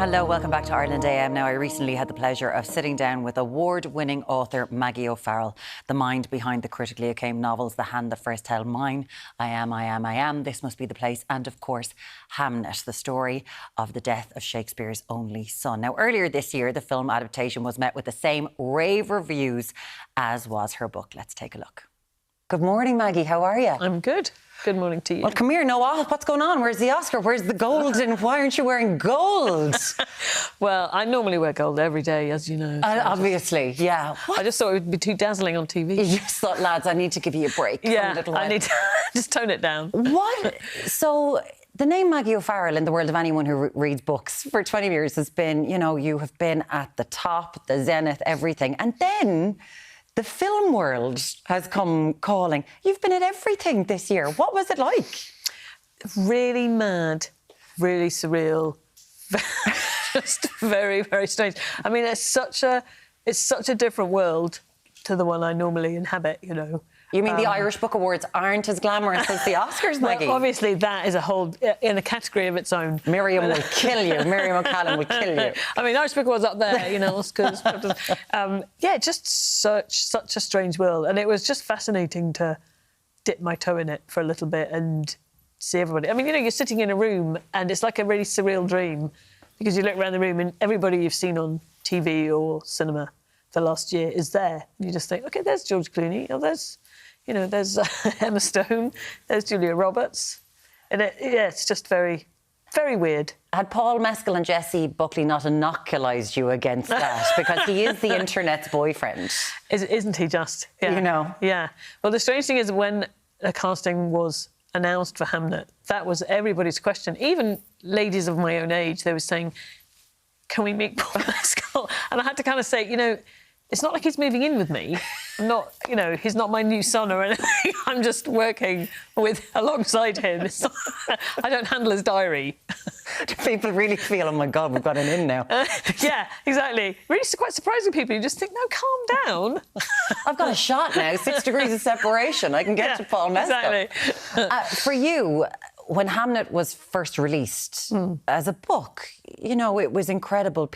Hello, welcome back to Ireland AM. Now, I recently had the pleasure of sitting down with award-winning author Maggie O'Farrell, the mind behind the critically acclaimed novels The Hand That First Held Mine, I Am, This Must Be the Place, and of course, Hamnet, the story of the death of Shakespeare's only son. Now, earlier this year, the film adaptation was met with the same rave reviews as was her book. Let's take a look. Good morning, Maggie. How are you? I'm good. Good morning to you. Well, come here. What's going on? Where's the Oscar? Where's the gold? And why aren't you wearing gold? Well, I normally wear gold every day, as you know. So obviously, yeah. I just thought it would be too dazzling on TV. You just thought, lads, I need to give you a break. Yeah, I need to just tone it down. What? So the name Maggie O'Farrell in the world of anyone who reads books for 20 years has been, you know, you have been at the top, the zenith, everything. And then the film world has come calling. You've been at everything this year. What was it like? Really mad, really surreal, just very, very strange. I mean, it's such a different world to the one I normally inhabit, you know. You mean the Irish Book Awards aren't as glamorous as the Oscars, Maggie? Well, obviously, that is a whole, in a category of its own. Miriam will kill you. Miriam O'Connell will kill you. I mean, Irish Book Awards up there, you know, Oscars. Yeah, just such a strange world. And it was just fascinating to dip my toe in it for a little bit and see everybody. I mean, you know, you're sitting in a room and it's like a really surreal dream because you look around the room and everybody you've seen on TV or cinema the last year is there. And you just think, OK, there's George Clooney, or there's Emma Stone, there's Julia Roberts. And it's just very, very weird. Had Paul Mescal and Jessie Buckley not inoculised you against that? Because he is the internet's boyfriend. Isn't he just? Yeah. You know? Yeah. Well, the strange thing is when the casting was announced for Hamnet, that was everybody's question. Even ladies of my own age, they were saying, can we meet Paul Mescal? And I had to kind of say, you know, it's not like he's moving in with me. I'm not, you know, he's not my new son or anything. I'm just working alongside him. I don't handle his diary. Do people really feel, oh my God, we've got an in now? Yeah, exactly. Really quite surprising people. You just think, no, calm down. I've got a shot now, 6 degrees of separation. I can get to Paul Mescal. Exactly. For you, when Hamnet was first released as a book, you know, it was incredible.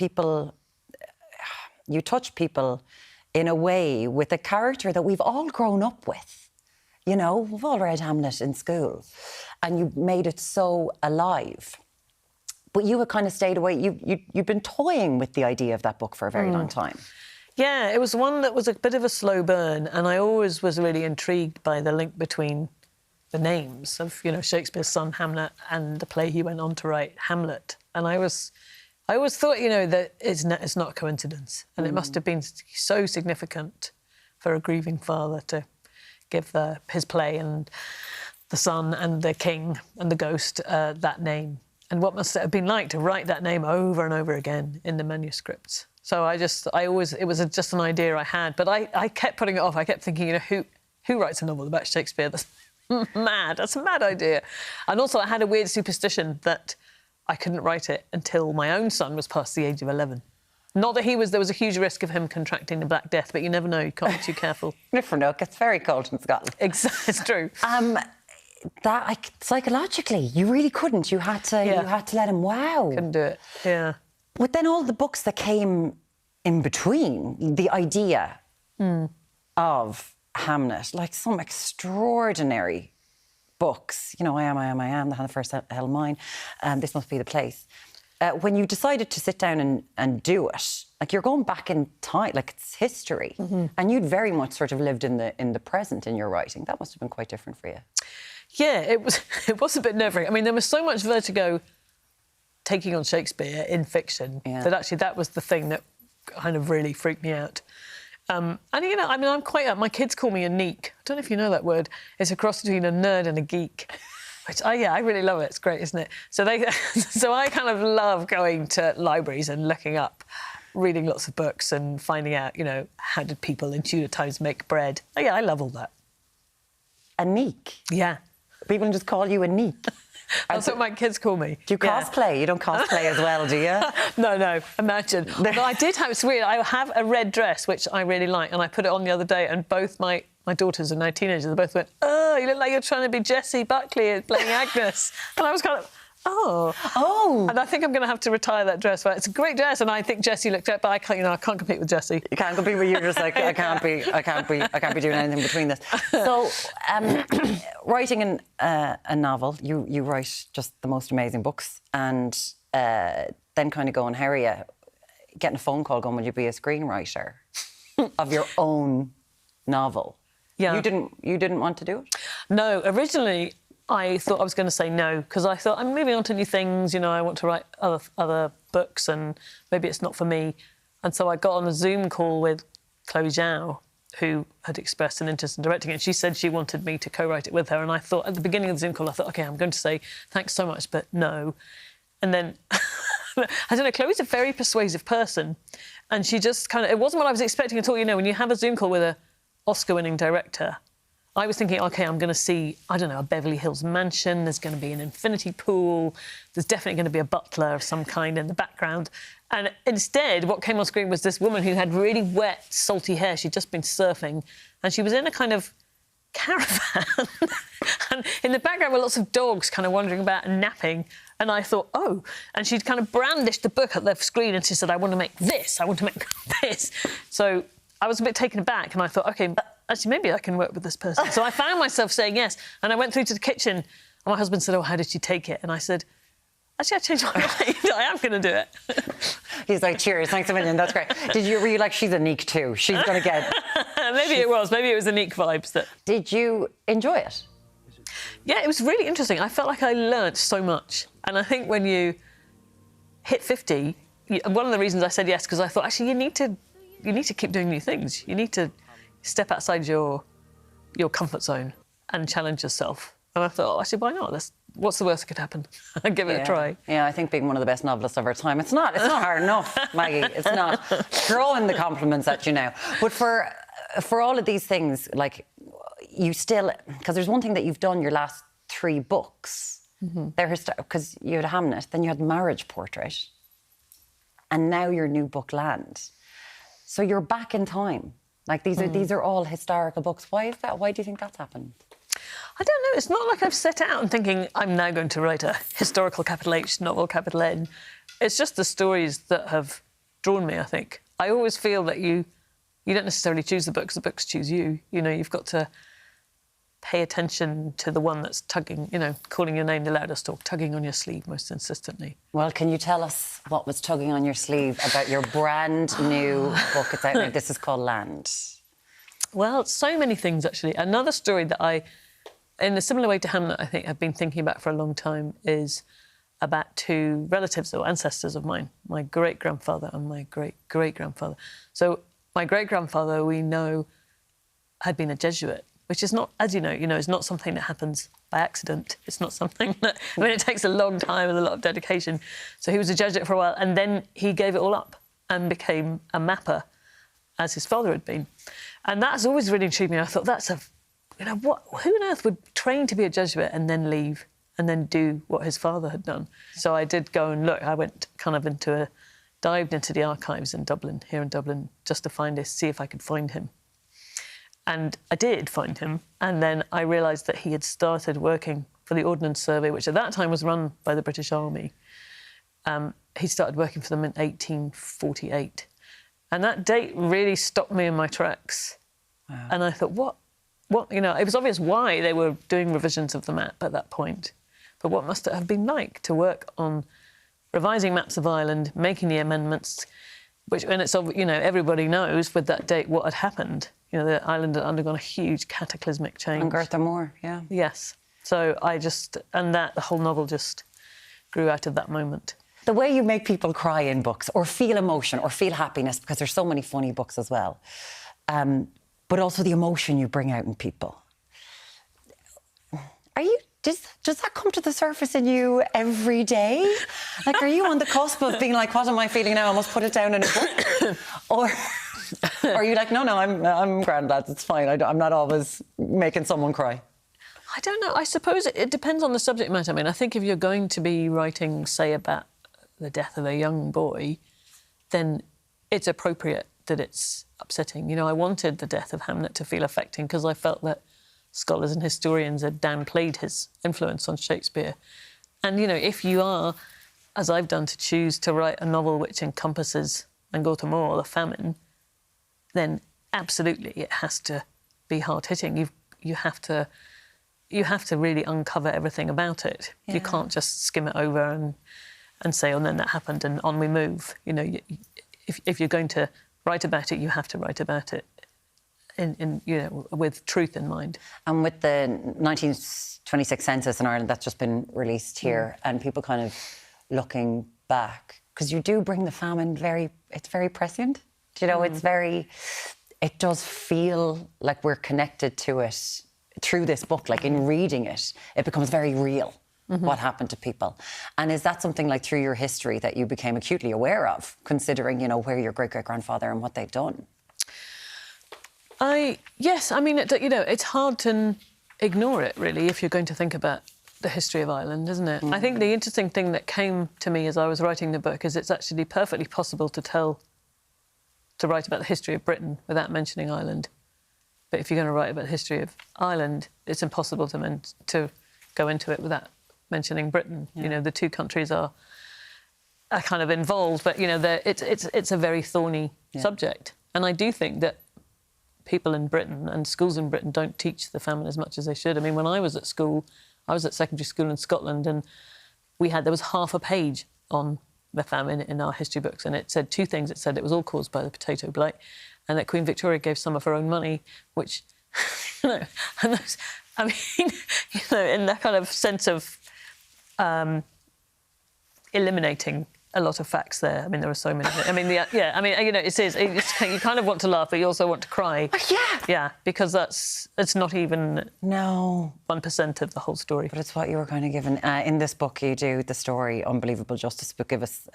You touch people in a way with a character that we've all grown up with. You know, we've all read Hamlet in school and you made it so alive. But you had kind of stayed away. You've been toying with the idea of that book for a very long time. Yeah, it was one that was a bit of a slow burn, and I always was really intrigued by the link between the names of, you know, Shakespeare's son Hamnet and the play he went on to write, Hamlet. And I always thought, you know, that it's not a coincidence. And it must have been so significant for a grieving father to give his play and the son and the king and the ghost that name. And what must it have been like to write that name over and over again in the manuscripts. So it was just an idea I had. But I kept putting it off. I kept thinking, you know, who writes a novel about Shakespeare? That's mad. That's a mad idea. And also I had a weird superstition that I couldn't write it until my own son was past the age of 11. Not that there was a huge risk of him contracting the Black Death, but you never know, you can't be too careful. You never know, it gets very cold in Scotland. Exactly, it's true. Psychologically, you really couldn't. You had to let him, wow. Couldn't do it, yeah. But then all the books that came in between, the idea of Hamnet, like some extraordinary books, you know, I Am, The Hand That First Held Mine, This Must Be the Place. When you decided to sit down and do it, like you're going back in time, like it's history, and you'd very much sort of lived in the present in your writing. That must have been quite different for you. Yeah, it was a bit nerve-wracking. I mean, there was so much vertigo taking on Shakespeare in fiction that actually that was the thing that kind of really freaked me out. And, you know, I mean, I'm quite... my kids call me a neek. I don't know if you know that word. It's a cross between a nerd and a geek. Which, I really love it. It's great, isn't it? So I kind of love going to libraries and looking up, reading lots of books and finding out, you know, how did people in Tudor times make bread. Oh, yeah, I love all that. A neek? Yeah. People just call you a neek? That's what my kids call me. Do you cosplay? You don't cosplay as well, do you? No, imagine. But I did have, it's weird, I have a red dress, which I really like, and I put it on the other day, and both my daughters are now teenagers, they both went, oh, you look like you're trying to be Jessie Buckley playing Agnes. And I was kind of, Oh. And I think I'm going to have to retire that dress. Right? It's a great dress, and I think Jessie looked at it, but I can't, I can't compete with Jessie. You can't compete with you. Just like I can't be doing anything between this. So, writing a novel, you write just the most amazing books, and then kind of going, Harry, getting a phone call going, would you be a screenwriter of your own novel? Yeah. You didn't want to do it? No, originally I thought I was going to say no, because I thought I'm moving on to new things, I want to write other books and maybe it's not for me. And so I got on a Zoom call with Chloe Zhao, who had expressed an interest in directing it. And she said she wanted me to co-write it with her. And I thought, at the beginning of the Zoom call, I thought, OK, I'm going to say thanks so much, but no. And then, I don't know, Chloe's a very persuasive person. And she just it wasn't what I was expecting at all. When you have a Zoom call with an Oscar-winning director, I was thinking, OK, I'm going to see, I don't know, a Beverly Hills mansion, there's going to be an infinity pool, there's definitely going to be a butler of some kind in the background. And instead, what came on screen was this woman who had really wet, salty hair. She'd just been surfing, and she was in a kind of caravan. And in the background were lots of dogs kind of wandering about and napping. And I thought, oh. And she'd kind of brandished the book at the screen, and she said, I want to make this, I want to make this. So I was a bit taken aback, and I thought, OK, actually, maybe I can work with this person. So I found myself saying yes, and I went through to the kitchen, and my husband said, oh, how did she take it? And I said, actually, I changed my mind. I am going to do it. He's like, cheers, thanks a million, that's great. Were you like, she's a neek too, she's going to get... Maybe it was the neek vibes. Did you enjoy it? Yeah, it was really interesting. I felt like I learnt so much. And I think when you hit 50, one of the reasons I said yes, because I thought, actually, you need to keep doing new things. You need to step outside your comfort zone and challenge yourself. And I thought, actually, why not? What's the worst that could happen? I'll give it a try. Yeah, I think being one of the best novelists of our time, it's not hard enough, Maggie. It's not. Throwing the compliments at you now. But for all of these things, like, you still... Because there's one thing that you've done your last 3 books. Mm-hmm. Because you had Hamnet, then you had Marriage Portrait, and now your new book, Land. So you're back in time. Like, these are all historical books. Why is that? Why do you think that's happened? I don't know. It's not like I've set out and thinking I'm now going to write a historical capital H novel, capital N. It's just the stories that have drawn me, I think. I always feel that you don't necessarily choose the books choose you. You've got to pay attention to the one that's tugging, calling your name the loudest or tugging on your sleeve most insistently. Well, can you tell us what was tugging on your sleeve about your brand new book? It's out now. This is called Land. Well, so many things, actually. Another story that I, in a similar way to Hamnet, I think I've been thinking about for a long time is about 2 relatives or ancestors of mine, my great-grandfather and my great-great-grandfather. So my great-grandfather, we know, had been a Jesuit, which is not, as you know, it's not something that happens by accident. It's not something that... it takes a long time and a lot of dedication. So he was a Jesuit for a while, and then he gave it all up and became a mapper, as his father had been. And that's always really intrigued me. I thought, who on earth would train to be a Jesuit and then leave and then do what his father had done? So I did go and look. I went dived into the archives in Dublin, here in Dublin, just to see if I could find him. And I did find him. And then I realised that he had started working for the Ordnance Survey, which at that time was run by the British Army. He started working for them in 1848. And that date really stopped me in my tracks. Wow. And I thought, what, it was obvious why they were doing revisions of the map at that point. But what must it have been like to work on revising maps of Ireland, making the amendments, and it's, everybody knows with that date what had happened. The island had undergone a huge cataclysmic change. And Gartha Moor, yeah. Yes. So the whole novel just grew out of that moment. The way you make people cry in books, or feel emotion, or feel happiness, because there's so many funny books as well, but also the emotion you bring out in people. Does that come to the surface in you every day? Like, are you on the cusp of being like, what am I feeling now? I must put it down in a book? Or are you like, no, I'm grand, lads, it's fine. I'm not always making someone cry. I don't know. I suppose it depends on the subject matter. I mean, I think if you're going to be writing, say, about the death of a young boy, then it's appropriate that it's upsetting. I wanted the death of Hamnet to feel affecting because I felt that scholars and historians had downplayed his influence on Shakespeare. And, you know, if you are, as I've done, to choose to write a novel which encompasses and go to more, the famine, then absolutely it has to be hard-hitting. You have to really uncover everything about it. Yeah. You can't just skim it over and say, oh, then that happened and on we move. You know, if you're going to write about it, you have to write about it in you know, with truth in mind. And with the 1926 census in Ireland that's just been released here, and people kind of looking back, because you do bring the famine it's very prescient. You know, it does feel like we're connected to it through this book. Like in reading it, it becomes very real. What happened to people. And is that something like through your history that you became acutely aware of, considering, you know, where your great-great-grandfather and what they've done? Yes, I mean, you know, it's hard to ignore it, really, if you're going to think about the history of Ireland, isn't it? I think the interesting thing that came to me as I was writing the book is it's actually perfectly possible to write about the history of Britain without mentioning Ireland. But if you're going to write about the history of Ireland, it's impossible to go into it without mentioning Britain. Yeah. You know, the two countries are kind of involved, but, you know, it's a very thorny subject. And I do think that people in Britain and schools in Britain don't teach the famine as much as they should. I mean, when I was at school, I was at secondary school in Scotland, and there was half a page on the famine in our history books, and it said two things. It said it was all caused by the potato blight, and that Queen Victoria gave some of her own money, which, you know, and those, I mean, you know, in that kind of sense of eliminating a lot of facts there. I mean, there are so many. I mean, I mean, you know, it is. You kind of want to laugh, but you also want to cry. Yeah. Yeah, because it's not even 1% of the whole story. But it's what you were kind of given. In this book, you do the story Unbelievable Justice, but give us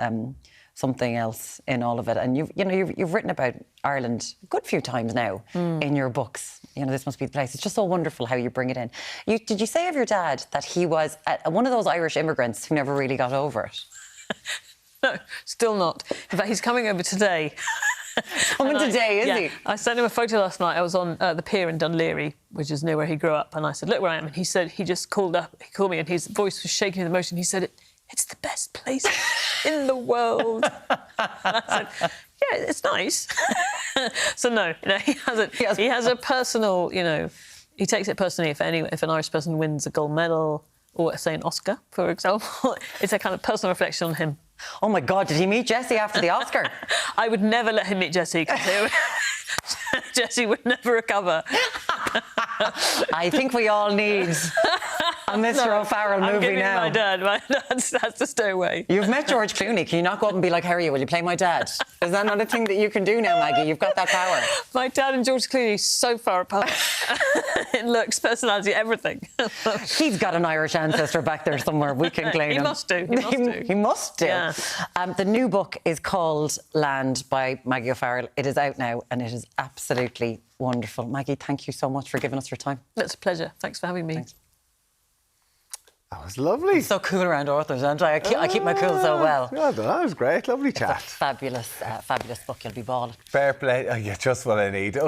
something else in all of it. And you've written about Ireland a good few times now in your books. You know, this must be the place. It's just so wonderful how you bring it in. Did you say of your dad that he was one of those Irish immigrants who never really got over it? No, still not. In fact, he's coming over today. Coming today, is he? I sent him a photo last night. I was on the pier in Dunleary, which is near where he grew up, and I said, look where I am. And he said, he called me, and his voice was shaking with emotion. He said, it's the best place in the world. I said, yeah, it's nice. So no, you know, he hasn't. He has a personal, you know, he takes it personally if an Irish person wins a gold medal or, say, an Oscar, for example. It's a kind of personal reflection on him. Oh, my God, did he meet Jessie after the Oscar? I would never let him meet Jessie, because Jessie would never recover. I think we all need a Mr. O'Farrell movie now. My dad has to stay away. You've met George Clooney. Can you not go up and be like, Harry, will you play my dad? Is that not a thing that you can do now, Maggie? You've got that power. My dad and George Clooney are so far apart. In looks, personality, everything. He's got an Irish ancestor back there somewhere. We can claim him. He must do. He must do. Yeah. The new book is called Land by Maggie O'Farrell. It is out now and it is absolutely wonderful. Maggie, thank you so much for giving us your time. It's a pleasure. Thanks for having me. Thanks. That was lovely. I'm so cool around authors, aren't I? I keep my cool so well. Yeah, that was great. Lovely chat. It's a fabulous book. You'll be balling. Fair play. Oh, yeah, just what I need. Okay.